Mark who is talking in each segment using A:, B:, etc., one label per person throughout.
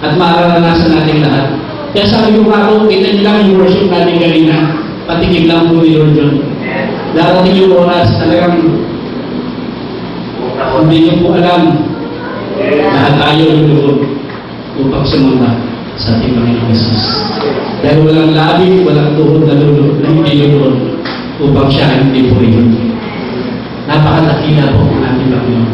A: at mararanasan natin lahat. Kaya sabi ko nga po, kita niyo lang yung worship natin kanina, patikim lang po ni Lord John. Darating yung oras, talagang hindi niyo po alam lahat tayo lulubog upang sumunod sa ating Panginoong Jesus. Dahil walang labi, walang tuhod na hindi lulubog upang siya hindi po rin. Napakadakila po ang ating Panginoon.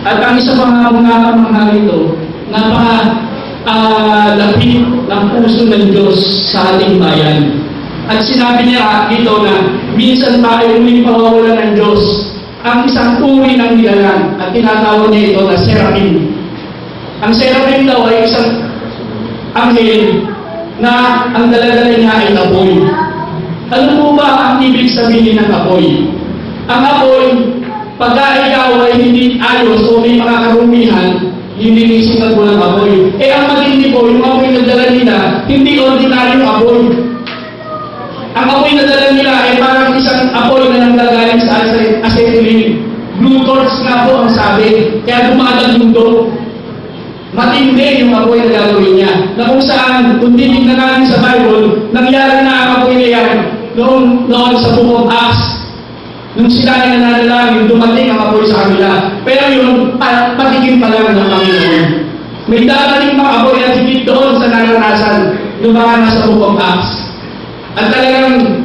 A: At ang isa pang mga ito, napaka-lapit ng puso ng Diyos sa ating bayan. At sinabi niya dito na minsan tayo muling pawawalan ng Diyos ang isang uri ng nilalang at tinatawag niya ito na seraphim. Ang seraphim daw ay isang anghel na ang daladala niya ay apoy. Ano po ba ang ibig sabihin ng apoy? Ang apoy, pagka ikaw ay hindi ayos o may mga karumihan, linisin at walang apoy. Ang matindi po, yung apoy na dala nila, hindi ordinaryong apoy. Ang apoy na dala nila ay parang isang apoy na nanggagaling sa acetylene. Blue torch nga po ang sabi, kaya dumadang mundo. Matindi yung apoy na gagawin niya. Na kung saan, kung titignan natin sa Bible, nangyari na ang apoy na yan noon sa Book of Acts. Nung sila ay nananalangin, dumating ang apoy sa kanila. Pero yun, patikim pa lang ng Panginoon. May darating mga apoy na higit doon sa naranasan ng mga nasa Book of Acts. At talagang,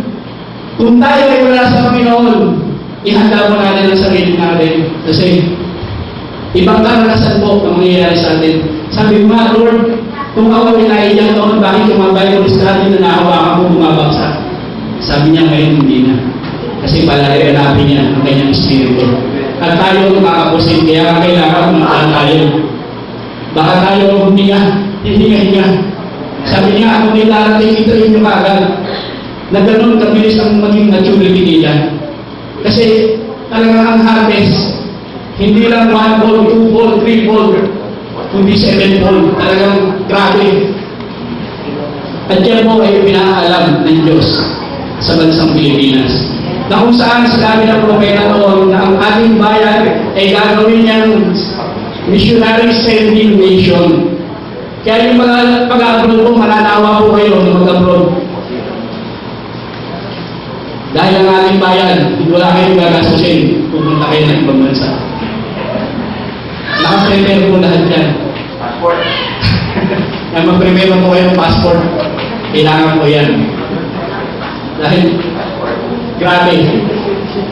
A: kung tayo ay wala sa Panginoon, ihanda mo natin ang sarili natin. Kasi, ibang karanasan po ang mangyayari sa atin. Sabi mo nga, Lord, kung ako ay naiiyak noon, bakit yung mga Bible study na nahawakan ko bumabagsak? Sabi niya ngayon, hindi na. Kasi palalaganapin niya ang kanyang espiritu. At tayo makakapusin, kaya kailangan umakaan tayo. Baka tayo hinga. Sabi niya, ako may darating ito yung kagad. Na ganun kabilis ang maging maturity nila. Kasi talagang ang harvest, hindi lang 1 fold, 2 fold, 3 fold, kundi 7 fold. Talagang grabe. At yan po ay pinaalam ng Diyos sa bansang Pilipinas. Na kung saan sinabi ng propeta noon na ang ating bayan ay gagawin niyang missionary sending nation. Kaya yung mga pag-abroad po, mananawa po kayo na mag-abroad. Dahil ang ating bayan, wala kayong gagasusin, pupunta kayo ng ibang bansa. Nakaprepare po lahat yan. Passport. Kaya mag-prepare po kayo ng passport. Kailangan po yan. Dahil, grabe.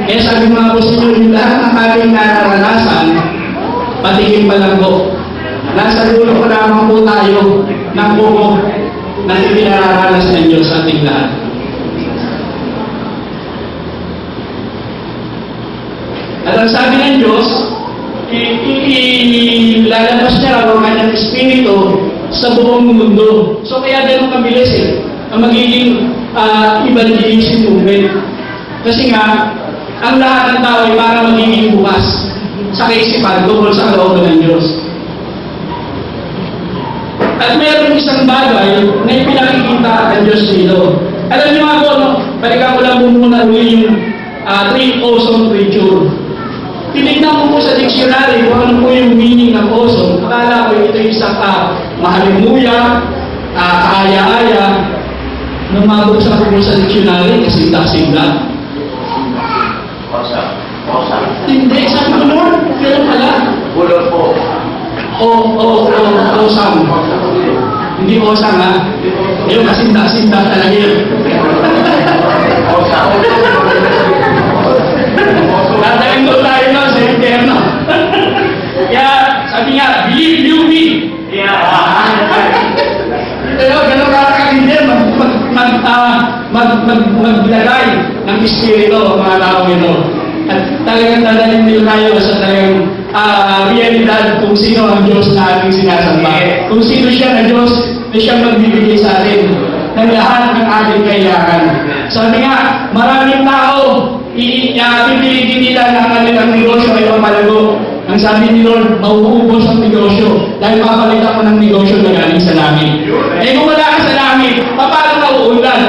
A: Kaya sabi mga po sa inyo, yung lahat ng ating naranasan, patikim pa lang po. Nasa dulo ko lamang po tayo ng buko na ipinararanas ng Diyos sa ating lahat. At ang sabi ng Diyos, ilalabas niya ang kanyang espiritu sa buong mundo. So kaya ganun kabilis ang magiging evangelism movement. Kasi nga, ang lahat ng tao ay para magiging bukas sa kaisipan tungkol sa kalooban ng Diyos. At meron isang bagay na ipinakikita ang Diyos dito. Alam niyo ako, balikan ko lang muna yung 3 awesome creature. Tinignan ko sa dictionary kung ano po yung meaning ng awesome. Akala ko ito yung isang mahalimuya, kaaya-aya. Nung mabuksan ko sa dictionary, kasinta-sinta. Hindi, sabi ko, Lord, kailan pala?
B: Bulot po.
A: Awesome. Hindi awesome, ha? Yung kasinta-sinta talaga yun. Tatayin ko tayo na sa interno. Kaya, sabi niya, believe you me. Pero, gano'n kakakalitin, maglagay ng espiritu, mga tao ito. At talagang dadalhin nila tayo sa talagang realidad kung sino ang Diyos na ating sinasamba. Kung sino siya na Diyos na siyang magbibigay sa atin ng lahat ng ating kailangan. Sabi nga, maraming tao, pipilitin nila na ang kanilang negosyo ay pamalago. Ang sabi ni Lord, mauubos ang negosyo dahil papalitan ko ng negosyo na galing sa langit. Kung wala ka sa langit, paano mauunlad?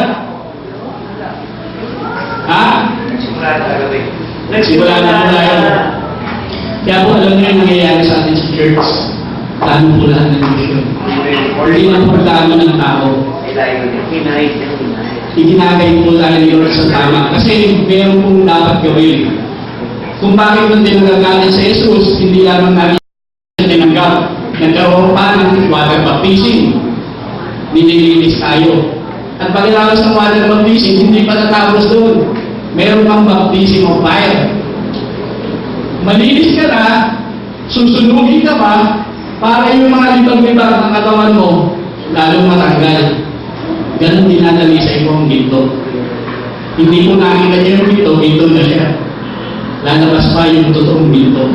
A: Ha? Nagsimula na po tayo. Kaya po alam niyo yung nangyayari sa atin sa church. Plano po lahat ng Diyos yun. Hindi na po plano ng tao. Iginagay po tayo ni Lord sa tama. Kasi meron pong dapat gawin. Kung bakit nung dinagagalit sa Jesus, hindi lamang natin tinanggap. Nagkaroon pa ng water baptism. Nililinis tayo. At pagkatapos ng water baptism, hindi pa natapos doon. Meron pang baptism of fire. Malinis ka na, susunugin ka pa, para yung mga libag-libag ng katawan mo, lalong matanggal. Ganon dinadali sa ibang ginto. Hindi po nakita niyo yung ginto, ginto na siya. Lalabas pa yung totoong ginto.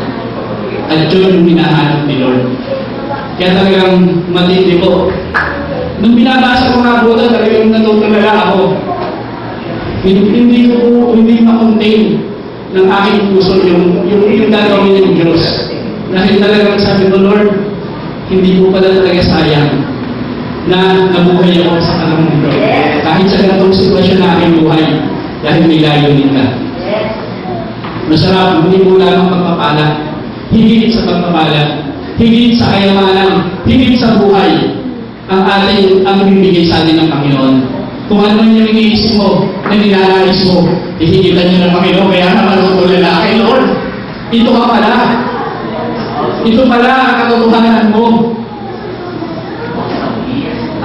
A: At yun yung hinahanap ni Lord. Kaya talagang matindi po. Nung binabasa ko nga po ito, talagang natutulala ako. Hindi ma-contain ng aking puso yung gagawin ng Diyos. Dahil talagang sabi ko, Lord, hindi po pala talaga sayang na nabuhay ako sa kalang mundo. Kahit sa ganitong sitwasyon na aking buhay, dahil may layunin ka. Masarap, hindi po lamang pagpapala, higit sa pagpapala, higit sa kayamanan, higit sa buhay, ang bibigay sa atin ng Panginoon. Kung ano yung iniisip mo, na nilalais mo, ihigitan niyo ng Panginoon, kaya naman tutulala kay Lord. Ito ka pala. Ito pala ang katotohanan mo.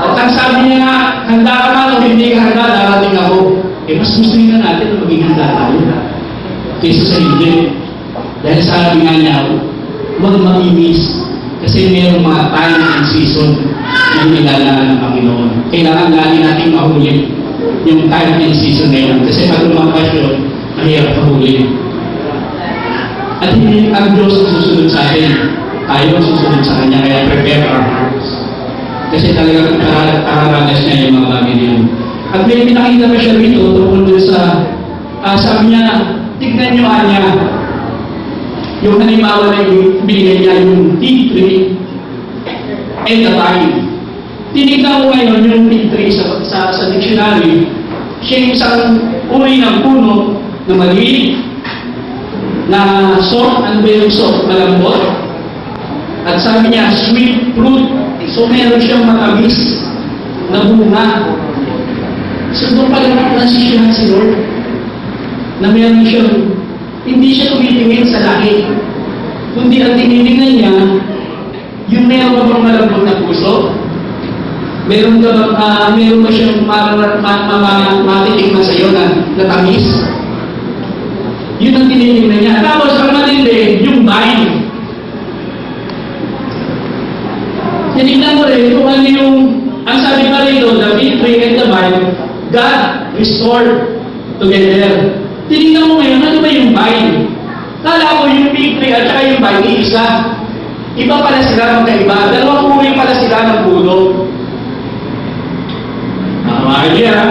A: At ang sabi niya nga, handa ka man o hindi ka handa, darating ako. Mas gusto na natin na maging handa tayo. Kaysa sa hindi. Dahil sabi nga niya, huwag mamimiss. Kasi mayroong mga time and season na nilalaan ng Panginoon. Kailangan lagi natin mahuli yung time and season na yun. Kasi pag lumampas yun, mahirap mahuli. At hindi ang Diyos ang susunod sa atin. Tayo ang susunod sa Kanya. Kaya prepare our hearts. Kasi talagang nakaranas niya yung mga bagay niya. At may pinakita pa siya rito tungkol doon sa sabi niya, tignan niyo niya yung halimbawa na binigay niya yung tea tree and the vine. Tinignan ko ngayon yung tea tree sa dictionary. Siya yung isang uri ng puno na maliit, na soft, ano ba yung soft? Malambot. At sabi niya, sweet fruit. So meron siyang matamis na bunga. So doon pala na-transisyonan si Lord na meron siyang, hindi siya tumitingin sa laki, kundi ang tinitingnan niya, yung meron ka bang malambot na puso? Meron ba siyang matitikman sa iyo na tamis? Yun ang tinitingnan niya. Tapos ang matindi, yung vine. Tinignan mo rin kung ano yung, ang sabi pa rito, the fig tree and the vine, God restored together. Tinignan mo ngayon, ano ba yung vine? Kala ko yung fig tree at saka yung vine, isa. Iba pala sila magkaiba. Dalawang uri pala sila ng puno.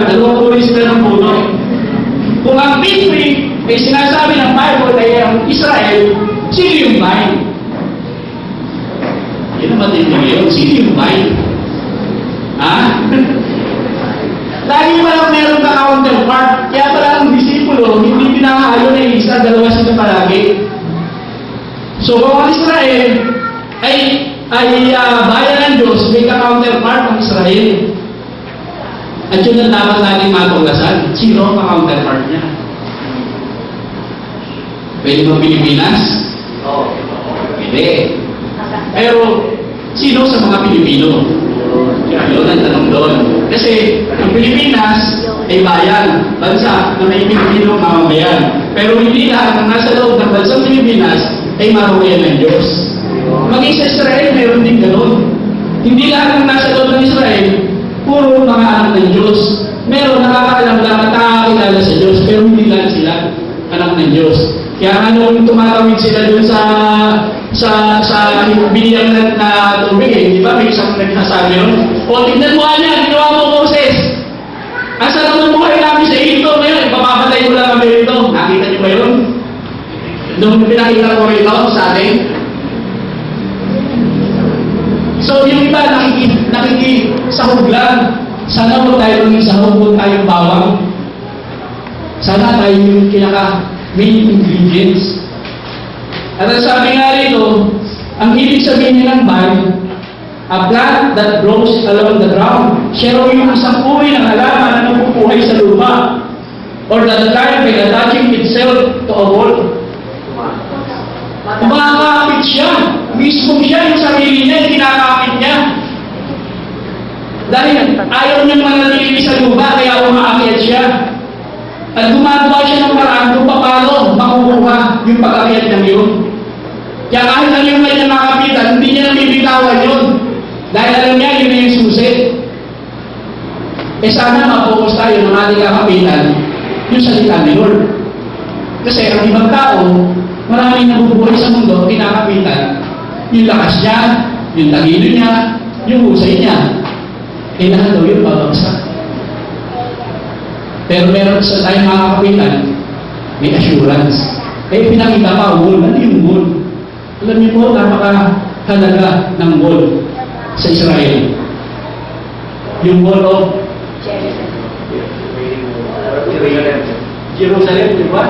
A: Dalawang uri sila ng puno. Kung ang fig tree ay sinasabi ng Bible ay ang Israel, sino yung vine? Yan ang matindi ngayon, sino yung vine? Ha? Lagi pa lang meron ka counterpart. Kaya pala ang disipulo, hindi pinakahayo na isa, dalawa sila palagi. So kung ang Israel ay bayan ng Diyos, may ka-counterpart ng Israel. At yun ang dapat natin matulasan. Sino ang ka-counterpart niya? Pwede ba Pilipinas? Oo. Pwede. Pero, sino sa mga Pilipino? Yun ang tanong doon. Kasi, ang Pilipinas ay bayan, bansa na may Pilipino mamamayan. Pero hindi lahat ng nasa loob ng bansang Pilipinas ay marumayan ng Diyos. Maging sa Israel, mayroon din gano'n. Hindi lahat ng nasa loob ng Israel, puro mga anak ng Diyos. Meron nakakaalam lang at nakakakilala sa Diyos, pero hindi lang sila anak ng Diyos. Kaya nung tumatawid sila dun sa biniyang na tubig, di ba? May isang nagsasabi yun. O, tignan mo niya, ginawa mo Moses. Asa naman buhay namin sa Egypto ngayon, ipapapatay ko lang kami rito. Nakita niyo ba yun? Nung pinakita ko rito sa atin. So, yung iba, nakikisahog lang. Sana mo tayo ng sahog, huwag tayong bawang. Sana tayo yung main ingredients. At ang sabi nga rito, ang ibig sabihin niya ng vine A plant that grows along the ground. Siya raw yung isang uri ng halaman na nabubuhay sa lupa. Or that kind by attaching itself to a wall. Kumakapit siya. Mismo siya, yung sarili niya, kinakapit niya. Dahil ayaw niyang manatili sa lupa, kaya umaakyat siya. At gumagawa siya ng paraan kung paano makukuha yung pag-akyat ng yun. Kaya kahit ano yung kanyang makapitan, hindi niya nabibitawan yun. Dahil alam niya, yun na yung susi. Sana mapokus tayo ng ating kakapitan, yung salita ni Lord. Kasi ang ibang tao, maraming nabubuhay sa mundo, kinakapitan, yung lakas niya, yung tagilo niya, yung husay niya. Lahat daw yun babagsak. Pero meron sa tayong mga kapitan, may assurance. Pinakita pa, wall. Ano yung wall? Alam niyo po, napakahalaga ng wall sa Israel. Yung wall of Jerusalem, di ba?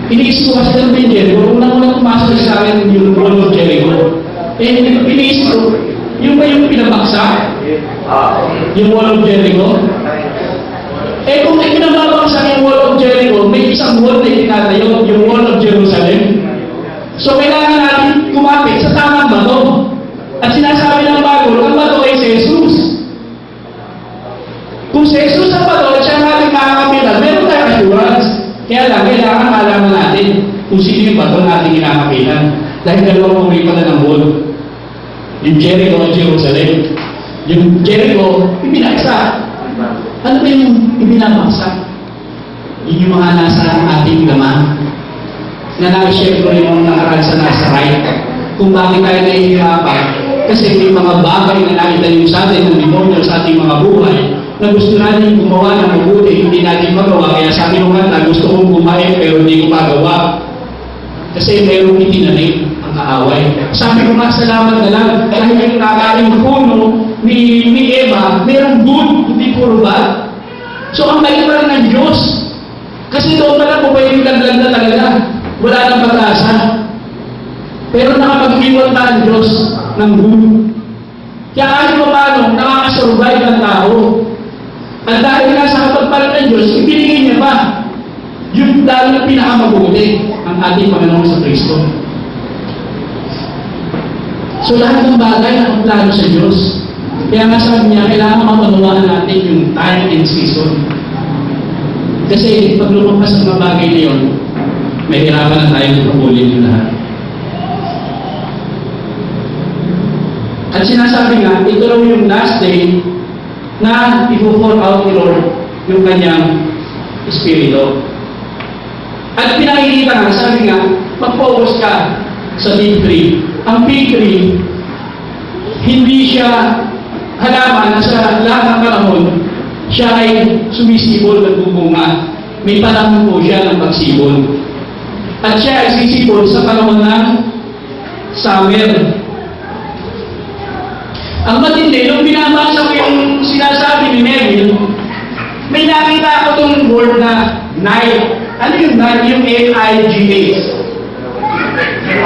A: Iniisip ko kasi ng Jericho, unang-unang pumasok sa akin yung wall of Jericho. Iniisip ko, yung ba yung pinabaksak? Yung wall of Jericho? Kung pinababaksak yung wall of Jericho, may isang wall na itinatayo, yung wall of Jerusalem. So, kailangan natin kumapit sa tamang bato. At sinasabi ng Bible, ang bato ay si Jesus. Kung si Jesus ang bato, at siya natin makakapitan, meron tayong assurance. Kaya lang, kailangan malaman natin kung sino yung bato natin kinakapitan. Dahil dalawang uri pala ng wall. Yung Jericho at Jerusalem. Yung Jericho, ibinagsak. Ano ba yung ibinabagsak? Yun yung mga nasa ating laman. Na nag-share ko rin yung nakaraan sa nasa right. Kung bakit tayo nahihirapan. Kasi may mga bagay na nakitanim sa atin ng demonyo sa ating mga buhay na gusto natin gumawa ng mabuti, hindi natin magawa. Kaya sabi ko nga, gusto kong kumain pero hindi ko magawa. Kasi mayroong itinanim ang kaaway. Sabi ko nga, salamat na lang. Dahil yung nakaling puno ni Eva, mayroong good, hindi puro bad. So ang bait pa rin ng Diyos. Kasi doon pala po pwedeng laglag na talaga. Wala nang pag-asa. Pero nakapag-iwan pa ang Diyos ng good. Kaya kahit pa paano, nakakasurvive ang tao. At dahil nga sa kapagpalit ng Diyos, ibinigay niya pa yung dahil na pinakamabuti ang ating Panginoon sa Kristo. So lahat ng bagay na plano sa Diyos. Kaya nga sabi niya, kailangan mapanawaan natin yung time and season. Kasi pag lumampas ang mga bagay na yun, may hirapan na tayong pupulin yung lahat. At sinasabi nga, ito lang yung last day na i-pour out ni Lord yung kanyang Espiritu. At pinakikita nga, sabi nga, mag-focus ka sa big tree. Ang big tree, hindi siya halaman na sa lahat ng panahon, siya ay sumisibol at bubunga. May panahon po siya ng pagsibol. At siya ay sisibol sa panahon ng summer. Ang matindi, nung binabasa ko yung sinasabi ni Neville, may nakita ako itong word na night. Ano yung night? Yung N-I-G-H.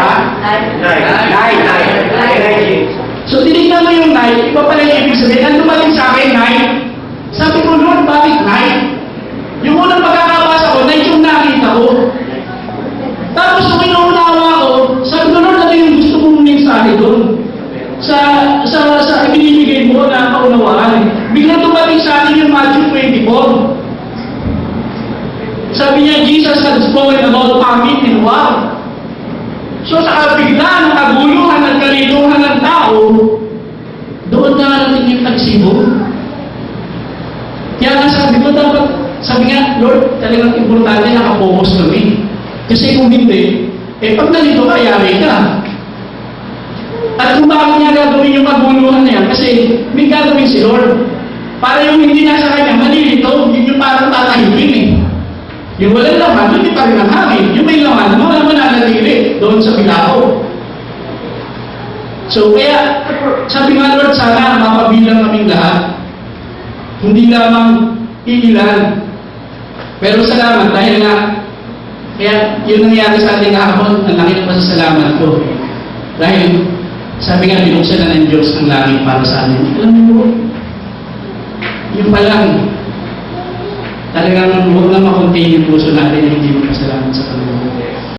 A: Ha? Night. So, tinignan mo yung night, iba pala yung ibig sabihin. Ano dumating sa akin, night? Sabi ko, Lord, bakit night? Yung unang pagkakabasa ko, night yung nakita ko. Tapos, nung inuunawa ko, sabi ko, Lord, ano yung gusto mong mensahe doon? Sa ibinibigay mo na kaunawaan. Biglang dumating sa atin yung Matthew 24. Sabi niya, Jesus had spoken about famine and war. So sa bigla ng kaguluhan at kalituhan ng tao, doon narating yung tagsibo. Kaya nga sabi ko, dapat, sabi nga, Lord, talagang importante nakapokus kami. Kasi kung hindi, pag nalito ka, yari ka. At kung bakit niya gagawin yung kaguluhan na yan, kasi may gagawin si Lord. Para yung hindi nasa kanya, malilito, yun yung parang tatahimik eh. Yung walang laman, hindi pa rin ang hangin. Yung may laman, wala mananatili doon sa bilao. So kaya, sabi nga Lord, sana mapabilang kaming lahat. Hindi lamang iilan. Pero salamat dahil nga, kaya yun nangyari sa ating kahapon, ang laki ng pasasalamat ko. Dahil Sabi nga, binuksan na ng Diyos ang langit para sa amin. Alam mo po, yun pa lang, talagang huwag na makunti yung puso natin.